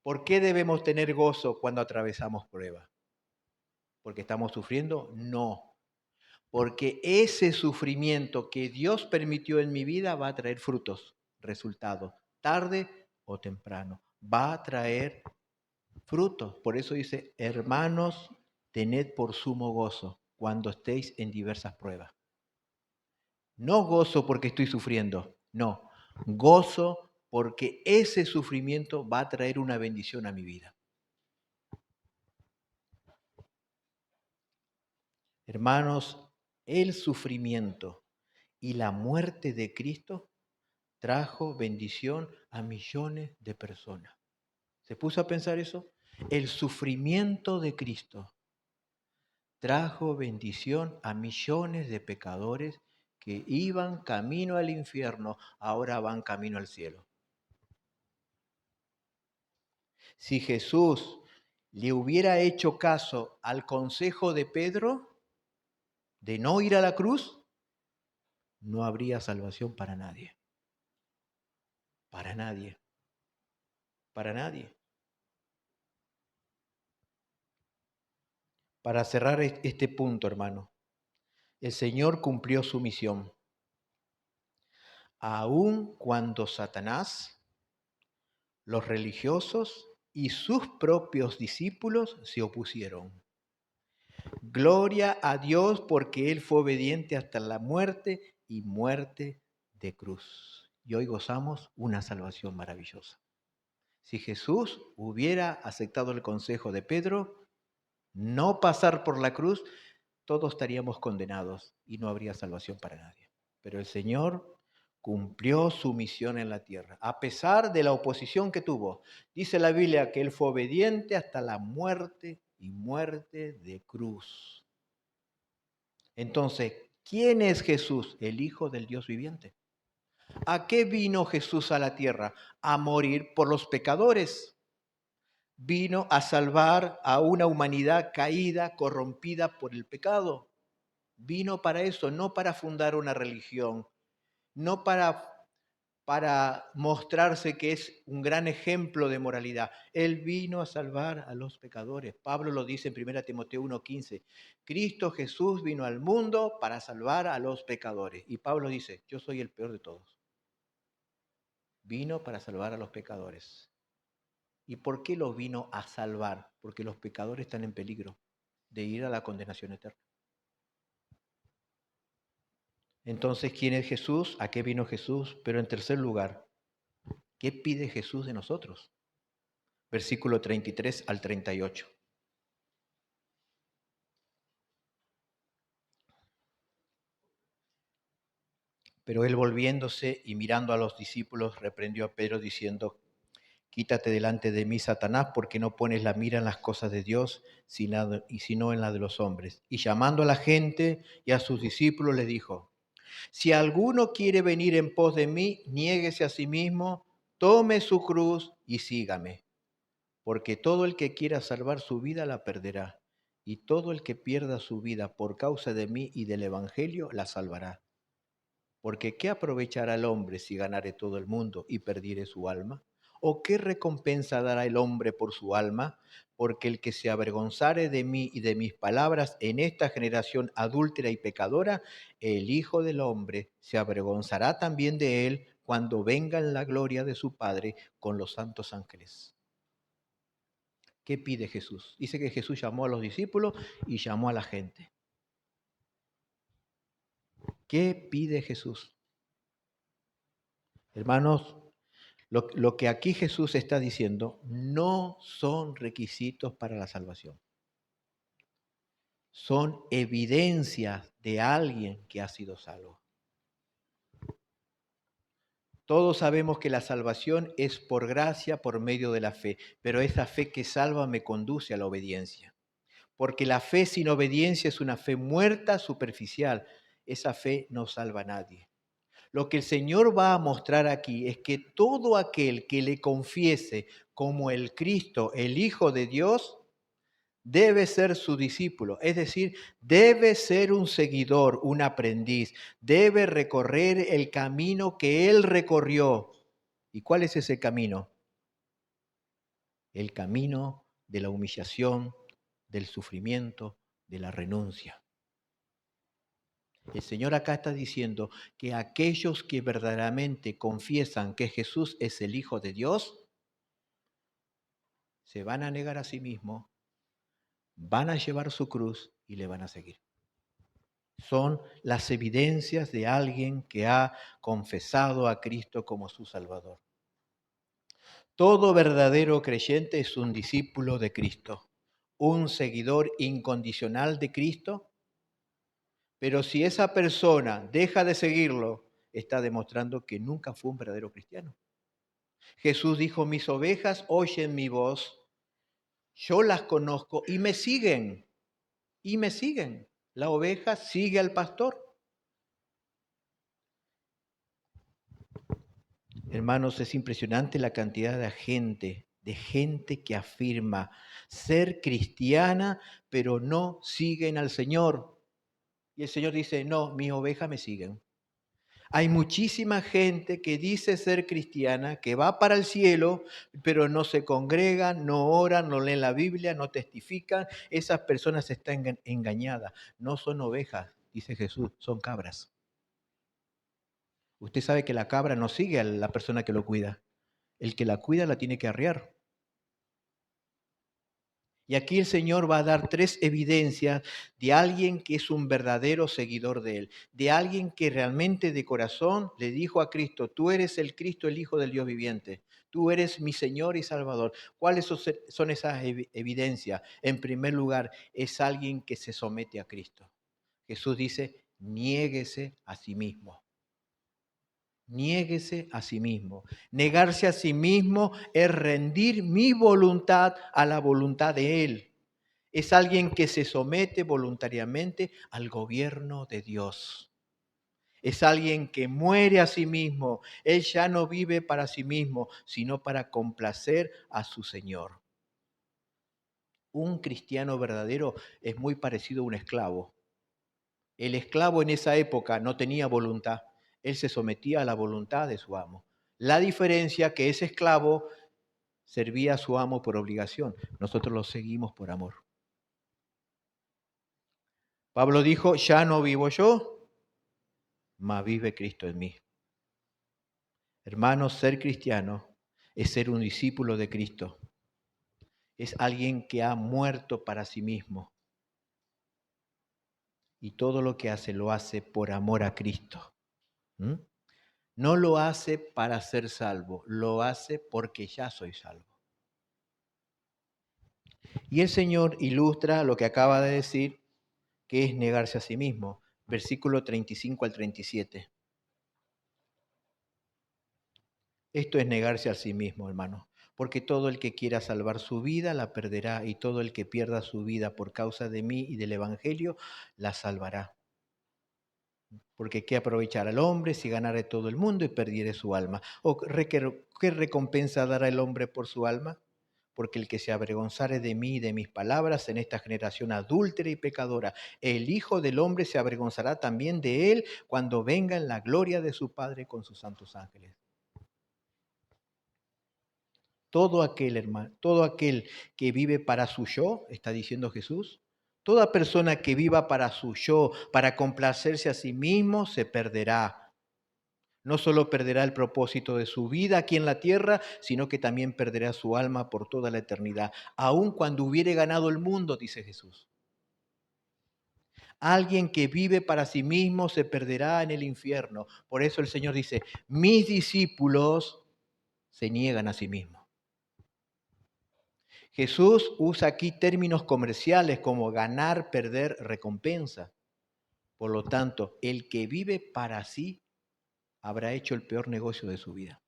¿por qué debemos tener gozo cuando atravesamos pruebas? ¿Porque estamos sufriendo? No. Porque ese sufrimiento que Dios permitió en mi vida va a traer frutos, resultados, tarde o temprano. Va a traer frutos. Por eso dice, hermanos, tened por sumo gozo cuando estéis en diversas pruebas. No gozo porque estoy sufriendo, no, gozo porque ese sufrimiento va a traer una bendición a mi vida. Hermanos, el sufrimiento y la muerte de Cristo trajo bendición a millones de personas. ¿Se puso a pensar eso? El sufrimiento de Cristo trajo bendición a millones de pecadores que iban camino al infierno, ahora van camino al cielo. Si Jesús le hubiera hecho caso al consejo de Pedro de no ir a la cruz, no habría salvación para nadie. Para nadie. Para nadie. Para cerrar este punto, hermano, el Señor cumplió su misión. Aun cuando Satanás, los religiosos y sus propios discípulos se opusieron. Gloria a Dios porque Él fue obediente hasta la muerte y muerte de cruz. Y hoy gozamos una salvación maravillosa. Si Jesús hubiera aceptado el consejo de Pedro, no pasar por la cruz, todos estaríamos condenados y no habría salvación para nadie. Pero el Señor cumplió su misión en la tierra, a pesar de la oposición que tuvo. Dice la Biblia que Él fue obediente hasta la muerte y muerte de cruz. Entonces, ¿quién es Jesús? El Hijo del Dios viviente. ¿A qué vino Jesús a la tierra? A morir por los pecadores. Vino a salvar a una humanidad caída, corrompida por el pecado. Vino para eso, no para fundar una religión, no para mostrarse que es un gran ejemplo de moralidad. Él vino a salvar a los pecadores. Pablo lo dice en 1 Timoteo 1:15. Cristo Jesús vino al mundo para salvar a los pecadores. Y Pablo dice, yo soy el peor de todos. Vino para salvar a los pecadores. ¿Y por qué los vino a salvar? Porque los pecadores están en peligro de ir a la condenación eterna. Entonces, ¿quién es Jesús? ¿A qué vino Jesús? Pero en tercer lugar, ¿qué pide Jesús de nosotros? Versículo 33 al 38. Pero él volviéndose y mirando a los discípulos, reprendió a Pedro diciendo, quítate delante de mí, Satanás, porque no pones la mira en las cosas de Dios, sino en la de los hombres. Y llamando a la gente y a sus discípulos, les dijo, si alguno quiere venir en pos de mí, niéguese a sí mismo, tome su cruz y sígame. Porque todo el que quiera salvar su vida la perderá, y todo el que pierda su vida por causa de mí y del Evangelio la salvará. Porque ¿qué aprovechará el hombre si ganare todo el mundo y perdiere su alma? ¿O qué recompensa dará el hombre por su alma? Porque el que se avergonzare de mí y de mis palabras en esta generación adúltera y pecadora, el Hijo del Hombre se avergonzará también de él cuando venga en la gloria de su Padre con los santos ángeles. ¿Qué pide Jesús? Dice que Jesús llamó a los discípulos y llamó a la gente. ¿Qué pide Jesús? Hermanos, lo que aquí Jesús está diciendo no son requisitos para la salvación. Son evidencias de alguien que ha sido salvo. Todos sabemos que la salvación es por gracia, por medio de la fe, pero esa fe que salva me conduce a la obediencia. Porque la fe sin obediencia es una fe muerta, superficial. Esa fe no salva a nadie. Lo que el Señor va a mostrar aquí es que todo aquel que le confiese como el Cristo, el Hijo de Dios, debe ser su discípulo, es decir, debe ser un seguidor, un aprendiz, debe recorrer el camino que Él recorrió. ¿Y cuál es ese camino? El camino de la humillación, del sufrimiento, de la renuncia. El Señor acá está diciendo que aquellos que verdaderamente confiesan que Jesús es el Hijo de Dios, se van a negar a sí mismos, van a llevar su cruz y le van a seguir. Son las evidencias de alguien que ha confesado a Cristo como su Salvador. Todo verdadero creyente es un discípulo de Cristo, un seguidor incondicional de Cristo, pero si esa persona deja de seguirlo, está demostrando que nunca fue un verdadero cristiano. Jesús dijo, mis ovejas oyen mi voz, yo las conozco y me siguen, y me siguen. La oveja sigue al pastor. Hermanos, es impresionante la cantidad de gente que afirma ser cristiana, pero no siguen al Señor. Y el Señor dice, no, mis ovejas me siguen. Hay muchísima gente que dice ser cristiana, que va para el cielo, pero no se congregan, no oran, no leen la Biblia, no testifican. Esas personas están engañadas. No son ovejas, dice Jesús, son cabras. Usted sabe que la cabra no sigue a la persona que lo cuida. El que la cuida la tiene que arriar. Y aquí el Señor va a dar tres evidencias de alguien que es un verdadero seguidor de Él, de alguien que realmente de corazón le dijo a Cristo, tú eres el Cristo, el Hijo del Dios viviente, tú eres mi Señor y Salvador. ¿Cuáles son esas evidencias? En primer lugar, es alguien que se somete a Cristo. Jesús dice, niéguese a sí mismo. Niéguese a sí mismo. Negarse a sí mismo es rendir mi voluntad a la voluntad de Él. Es alguien que se somete voluntariamente al gobierno de Dios. Es alguien que muere a sí mismo. Él ya no vive para sí mismo, sino para complacer a su Señor. Un cristiano verdadero es muy parecido a un esclavo. El esclavo en esa época no tenía voluntad. Él se sometía a la voluntad de su amo. La diferencia que ese esclavo servía a su amo por obligación. Nosotros lo seguimos por amor. Pablo dijo, ya no vivo yo, mas vive Cristo en mí. Hermanos, ser cristiano es ser un discípulo de Cristo. Es alguien que ha muerto para sí mismo. Y todo lo que hace lo hace por amor a Cristo. ¿Mm? No lo hace para ser salvo, lo hace porque ya soy salvo. Y el Señor ilustra lo que acaba de decir, que es negarse a sí mismo. Versículo 35 al 37. Esto es negarse a sí mismo, hermano. Porque todo el que quiera salvar su vida la perderá, y todo el que pierda su vida por causa de mí y del Evangelio la salvará. Porque ¿qué aprovechará el hombre si ganare todo el mundo y perdiere su alma? ¿O qué recompensa dará el hombre por su alma? Porque el que se avergonzare de mí y de mis palabras en esta generación adúltera y pecadora, el Hijo del Hombre se avergonzará también de él cuando venga en la gloria de su Padre con sus santos ángeles. Todo aquel, hermano, todo aquel que vive para su yo, está diciendo Jesús, toda persona que viva para su yo, para complacerse a sí mismo, se perderá. No solo perderá el propósito de su vida aquí en la tierra, sino que también perderá su alma por toda la eternidad, aun cuando hubiere ganado el mundo, dice Jesús. Alguien que vive para sí mismo se perderá en el infierno. Por eso el Señor dice, mis discípulos se niegan a sí mismos. Jesús usa aquí términos comerciales como ganar, perder, recompensa. Por lo tanto, el que vive para sí habrá hecho el peor negocio de su vida.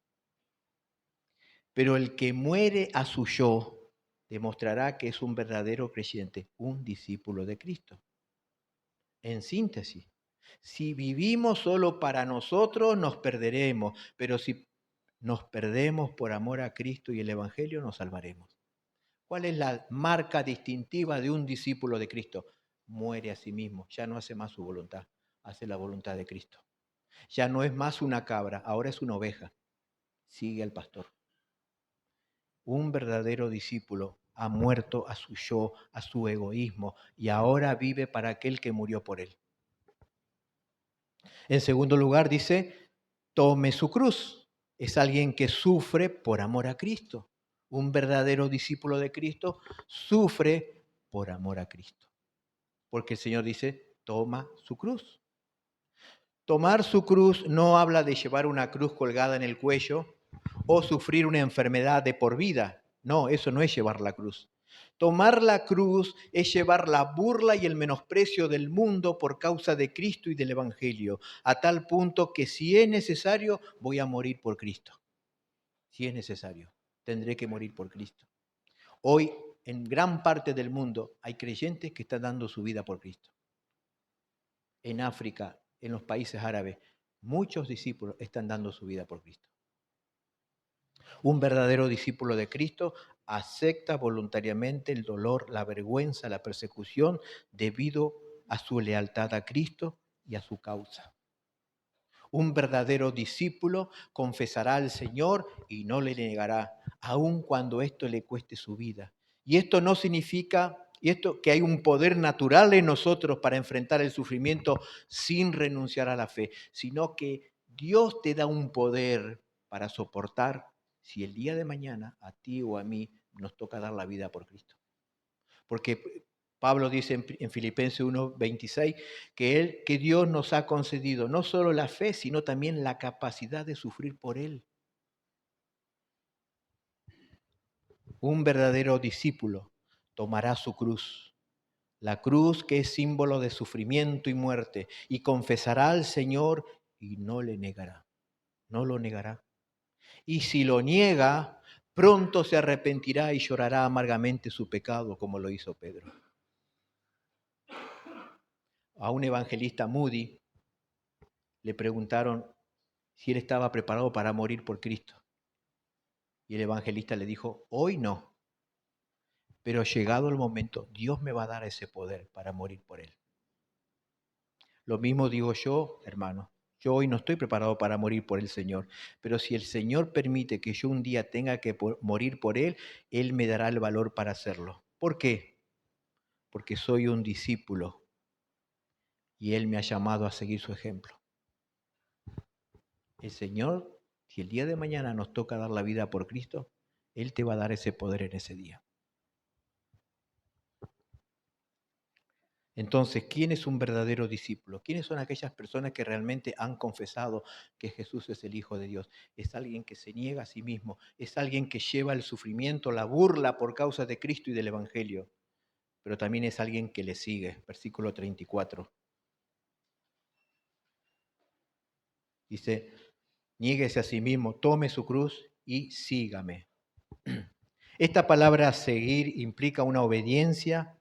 Pero el que muere a su yo demostrará que es un verdadero creyente, un discípulo de Cristo. En síntesis, si vivimos solo para nosotros, nos perderemos, pero si nos perdemos por amor a Cristo y el Evangelio, nos salvaremos. ¿Cuál es la marca distintiva de un discípulo de Cristo? Muere a sí mismo, ya no hace más su voluntad, hace la voluntad de Cristo. Ya no es más una cabra, ahora es una oveja, sigue al pastor. Un verdadero discípulo ha muerto a su yo, a su egoísmo, y ahora vive para aquel que murió por él. En segundo lugar dice, tome su cruz. Es alguien que sufre por amor a Cristo. Un verdadero discípulo de Cristo sufre por amor a Cristo. Porque el Señor dice, toma su cruz. Tomar su cruz no habla de llevar una cruz colgada en el cuello o sufrir una enfermedad de por vida. No, eso no es llevar la cruz. Tomar la cruz es llevar la burla y el menosprecio del mundo por causa de Cristo y del Evangelio, a tal punto que si es necesario, voy a morir por Cristo. Si es necesario, tendré que morir por Cristo. Hoy, en gran parte del mundo, hay creyentes que están dando su vida por Cristo. En África, en los países árabes, muchos discípulos están dando su vida por Cristo. Un verdadero discípulo de Cristo acepta voluntariamente el dolor, la vergüenza, la persecución debido a su lealtad a Cristo y a su causa. Un verdadero discípulo confesará al Señor y no le negará, aun cuando esto le cueste su vida. Y esto no significa que hay un poder natural en nosotros para enfrentar el sufrimiento sin renunciar a la fe, sino que Dios te da un poder para soportar si el día de mañana a ti o a mí nos toca dar la vida por Cristo. Porque Pablo dice en Filipenses 1:26 que Dios nos ha concedido no solo la fe, sino también la capacidad de sufrir por Él. Un verdadero discípulo tomará su cruz, la cruz que es símbolo de sufrimiento y muerte, y confesará al Señor y no le negará, no lo negará. Y si lo niega, pronto se arrepentirá y llorará amargamente su pecado, como lo hizo Pedro. A un evangelista Moody le preguntaron si él estaba preparado para morir por Cristo. Y el evangelista le dijo, hoy no, pero llegado el momento, Dios me va a dar ese poder para morir por Él. Lo mismo digo yo, hermano. Yo hoy no estoy preparado para morir por el Señor, pero si el Señor permite que yo un día tenga que morir por Él, Él me dará el valor para hacerlo. ¿Por qué? Porque soy un discípulo y Él me ha llamado a seguir su ejemplo. El Señor, si el día de mañana nos toca dar la vida por Cristo, Él te va a dar ese poder en ese día. Entonces, ¿quién es un verdadero discípulo? ¿Quiénes son aquellas personas que realmente han confesado que Jesús es el Hijo de Dios? Es alguien que se niega a sí mismo, es alguien que lleva el sufrimiento, la burla por causa de Cristo y del Evangelio, pero también es alguien que le sigue. Versículo 34. Dice, niéguese a sí mismo, tome su cruz y sígame. Esta palabra seguir implica una obediencia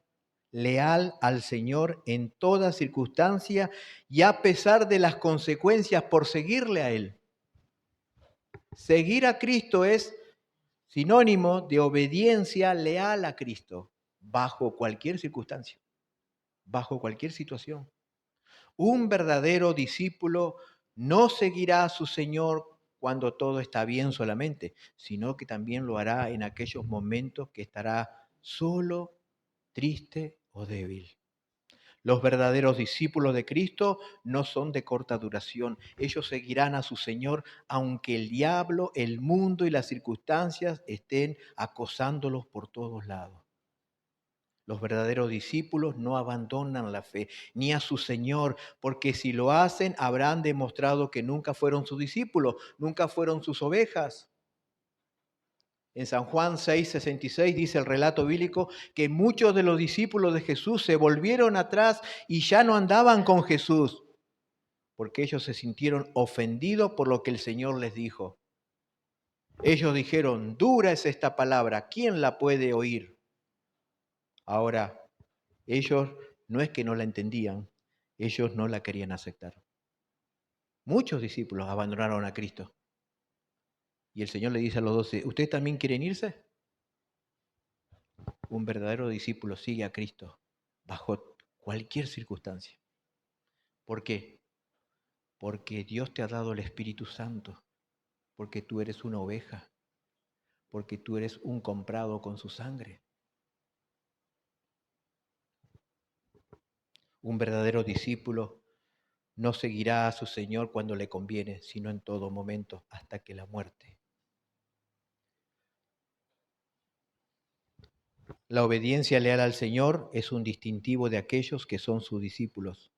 leal al Señor en toda circunstancia y a pesar de las consecuencias por seguirle a Él. Seguir a Cristo es sinónimo de obediencia leal a Cristo, bajo cualquier circunstancia, bajo cualquier situación. Un verdadero discípulo no seguirá a su Señor cuando todo está bien solamente, sino que también lo hará en aquellos momentos que estará solo, triste o débil. Los verdaderos discípulos de Cristo no son de corta duración. Ellos seguirán a su Señor aunque el diablo, el mundo y las circunstancias estén acosándolos por todos lados. Los verdaderos discípulos no abandonan la fe ni a su Señor, porque si lo hacen habrán demostrado que nunca fueron sus discípulos, nunca fueron sus ovejas. En San Juan 6:66 dice el relato bíblico que muchos de los discípulos de Jesús se volvieron atrás y ya no andaban con Jesús, porque ellos se sintieron ofendidos por lo que el Señor les dijo. Ellos dijeron, dura es esta palabra, ¿quién la puede oír? Ahora, ellos no es que no la entendían, ellos no la querían aceptar. Muchos discípulos abandonaron a Cristo. Y el Señor le dice a los 12, ¿ustedes también quieren irse? Un verdadero discípulo sigue a Cristo bajo cualquier circunstancia. ¿Por qué? Porque Dios te ha dado el Espíritu Santo, porque tú eres una oveja, porque tú eres un comprado con su sangre. Un verdadero discípulo no seguirá a su Señor cuando le conviene, sino en todo momento, hasta que la muerte. La obediencia leal al Señor es un distintivo de aquellos que son sus discípulos,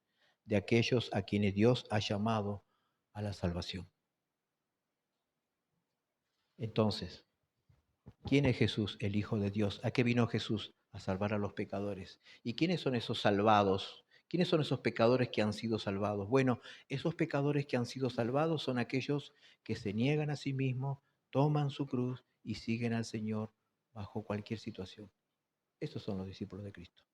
de aquellos a quienes Dios ha llamado a la salvación. Entonces, ¿quién es Jesús, el Hijo de Dios? ¿A qué vino Jesús? A salvar a los pecadores. ¿Y quiénes son esos salvados? ¿Quiénes son esos pecadores que han sido salvados? Bueno, esos pecadores que han sido salvados son aquellos que se niegan a sí mismos, toman su cruz y siguen al Señor bajo cualquier situación. Estos son los discípulos de Cristo.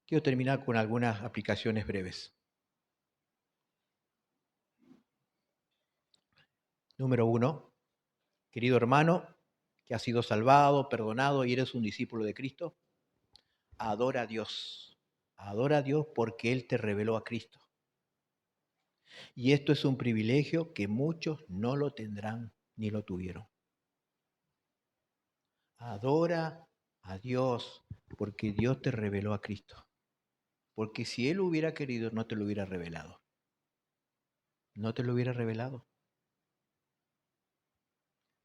Quiero terminar con algunas aplicaciones breves. Número 1, querido hermano, que has sido salvado, perdonado y eres un discípulo de Cristo, adora a Dios. Adora a Dios porque Él te reveló a Cristo. Y esto es un privilegio que muchos no lo tendrán ni lo tuvieron. Adora a Dios porque Dios te reveló a Cristo. Porque si Él hubiera querido, no te lo hubiera revelado. No te lo hubiera revelado.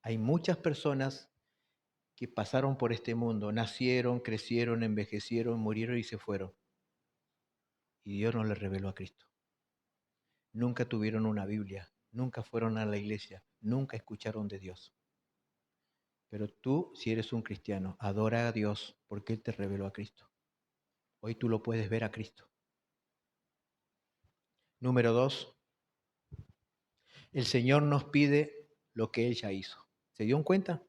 Hay muchas personas que pasaron por este mundo, nacieron, crecieron, envejecieron, murieron y se fueron. Y Dios no les reveló a Cristo. Nunca tuvieron una Biblia, nunca fueron a la iglesia, nunca escucharon de Dios. Pero tú, si eres un cristiano, adora a Dios porque Él te reveló a Cristo. Hoy tú lo puedes ver a Cristo. Número 2, el Señor nos pide lo que Él ya hizo. ¿Se dio cuenta?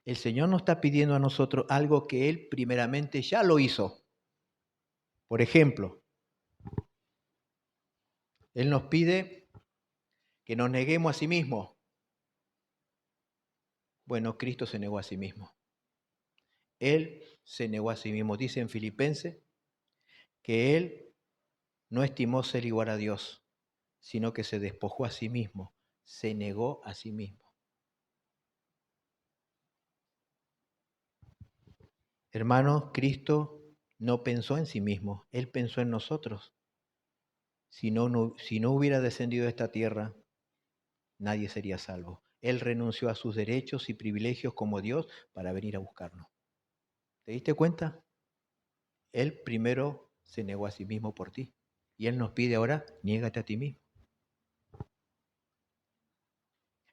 El Señor nos está pidiendo a nosotros algo que Él primeramente ya lo hizo. Por ejemplo, Él nos pide que nos neguemos a sí mismos. Bueno, Cristo se negó a sí mismo. Él se negó a sí mismo. Dice en Filipenses que Él no estimó ser igual a Dios, sino que se despojó a sí mismo, se negó a sí mismo. Hermanos, Cristo no pensó en sí mismo, Él pensó en nosotros. Si no hubiera descendido a esta tierra, nadie sería salvo. Él renunció a sus derechos y privilegios como Dios para venir a buscarnos. ¿Te diste cuenta? Él primero se negó a sí mismo por ti. Y Él nos pide ahora, niégate a ti mismo.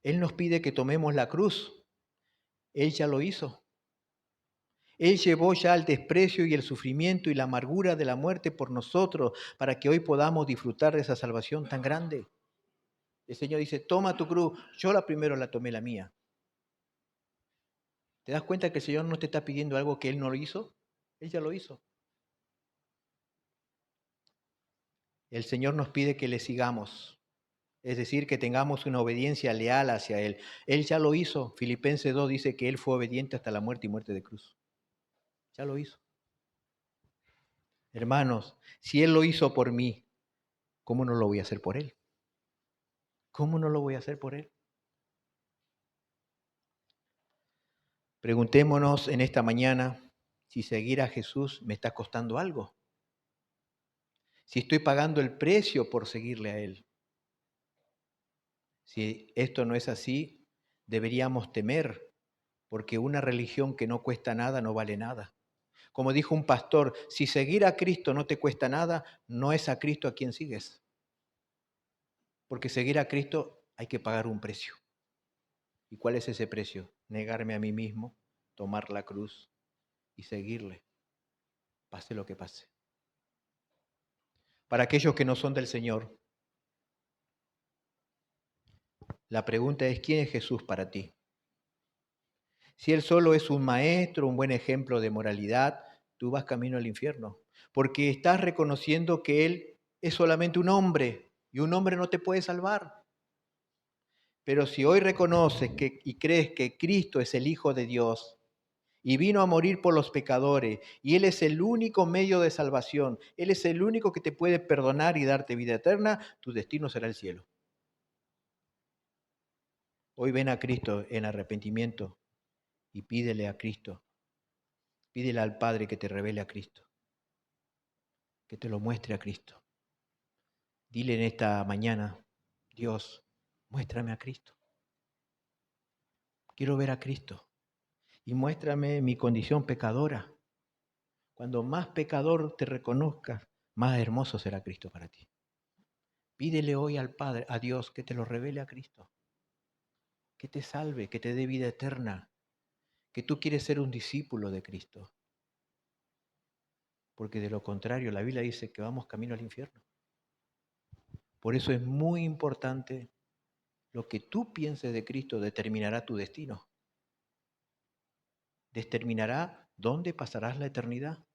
Él nos pide que tomemos la cruz. Él ya lo hizo. Él llevó ya el desprecio y el sufrimiento y la amargura de la muerte por nosotros para que hoy podamos disfrutar de esa salvación tan grande. El Señor dice, toma tu cruz. Yo la primero la tomé, la mía. ¿Te das cuenta que el Señor no te está pidiendo algo que Él no lo hizo? Él ya lo hizo. El Señor nos pide que le sigamos. Es decir, que tengamos una obediencia leal hacia Él. Él ya lo hizo. Filipenses 2 dice que Él fue obediente hasta la muerte y muerte de cruz. Ya lo hizo. Hermanos, si Él lo hizo por mí, ¿cómo no lo voy a hacer por Él? ¿Cómo no lo voy a hacer por Él? Preguntémonos en esta mañana si seguir a Jesús me está costando algo. Si estoy pagando el precio por seguirle a Él. Si esto no es así, deberíamos temer, porque una religión que no cuesta nada no vale nada. Como dijo un pastor, si seguir a Cristo no te cuesta nada, no es a Cristo a quien sigues. Porque seguir a Cristo hay que pagar un precio. ¿Y cuál es ese precio? Negarme a mí mismo, tomar la cruz y seguirle, pase lo que pase. Para aquellos que no son del Señor, la pregunta es, ¿quién es Jesús para ti? Si Él solo es un maestro, un buen ejemplo de moralidad, tú vas camino al infierno, porque estás reconociendo que Él es solamente un hombre y un hombre no te puede salvar. Pero si hoy reconoces y crees que Cristo es el Hijo de Dios y vino a morir por los pecadores y Él es el único medio de salvación, Él es el único que te puede perdonar y darte vida eterna, tu destino será el cielo. Hoy ven a Cristo en arrepentimiento y pídele a Cristo, pídele al Padre que te revele a Cristo, que te lo muestre a Cristo. Dile en esta mañana, Dios, muéstrame a Cristo. Quiero ver a Cristo. y muéstrame mi condición pecadora. Cuando más pecador te reconozcas, más hermoso será Cristo para ti. Pídele hoy al Padre, a Dios, que te lo revele a Cristo, que te salve, que te dé vida eterna, que tú quieres ser un discípulo de Cristo. Porque de lo contrario, la Biblia dice que vamos camino al infierno. Por eso es muy importante lo que tú pienses de Cristo determinará tu destino. Determinará dónde pasarás la eternidad.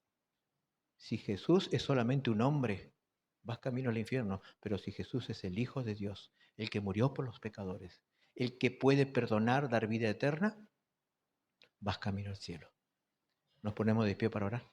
Si Jesús es solamente un hombre, vas camino al infierno. Pero si Jesús es el Hijo de Dios, el que murió por los pecadores, el que puede perdonar, dar vida eterna, vas camino al cielo. Nos ponemos de pie para orar.